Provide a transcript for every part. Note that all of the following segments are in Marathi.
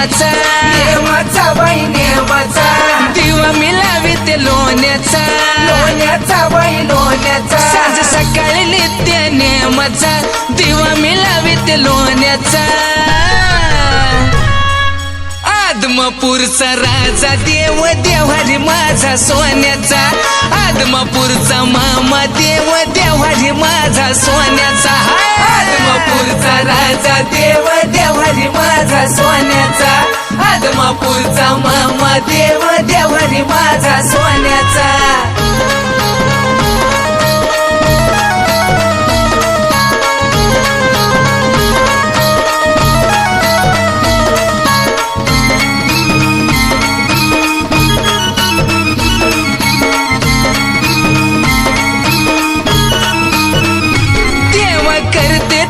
नेमाचा नेमाचा बाई नेमाचा दिवा मी लाविते लोण्याचा लोण्याचा बाई लोण्याचा साज सकाळी नित्य नेमाचा दिवा मी लाविते लोण्याचा आदमापूरचा राजा देव देवारी माझा सोन्याचा आदमापूरचा मामा देव देवारी माझा सोन्याचा आदमापूरचा राजा देव देवारी माझा सोन्याचा आदमापूरचा मामा देव देवारी माझा सोन्याचा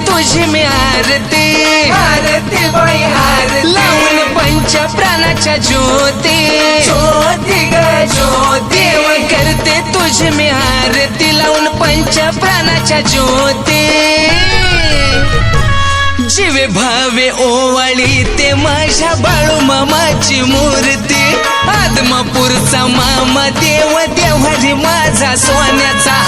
तुझी मी आरती आरती बाई आरती लावून पंच प्राणाच्या ज्योती ज्योती ग ज्योती देव करते तुझी मी आरती लावून पंच प्राणाच्या ज्योती जीवे भावे ओवाळी ते माझ्या बाळू मामाची मूर्ती आदमापूरचा मामा देव देवारी माझा सोन्याचा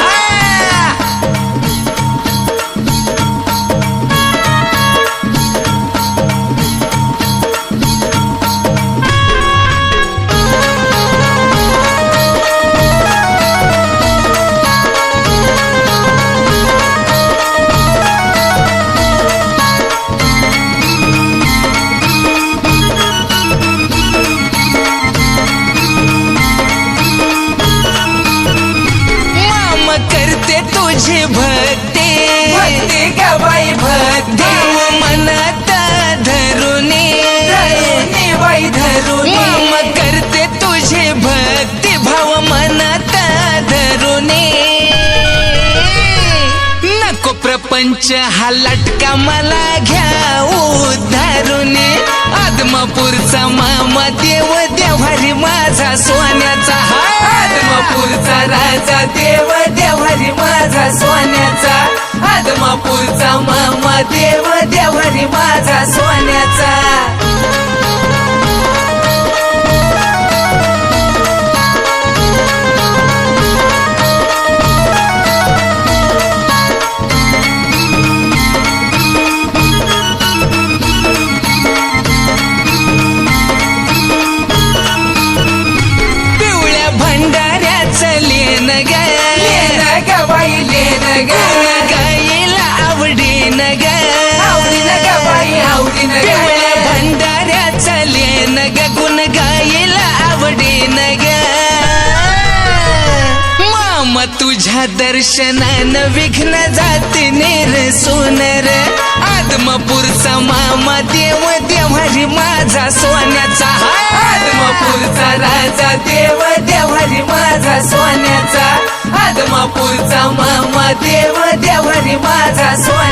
तुझी भक्ती भक्ती ग बाई भक्ती देव मनात धरुनी बाई धरुनी मामा करते तुझी भक्ती भाव मनात धरुनी नको प्रपंच हा लटका मला घ्या उद्धारुनी आदमापूरचा मामा देव देवारी माझा सोन्याचा आदमापूरचा राजा देव देवारी माझा सोन्याचा आदमापूरचा मामा देव देवारी माझा सोन्याचा गायला आवडीन ग पिवळ्या भंडाऱ्याचा लेन ग गुण गायला आवडीन ग मामा तुझ्या दर्शनानं विघ्न जाते निरसून र आदमापूरचा मामा देव देवारी माझा सोन्याचा आदमापूरचा राजा देव देवारी माझा सोन्याचा आदमापूरचा मामा देव देवारी माझा सोन्याचा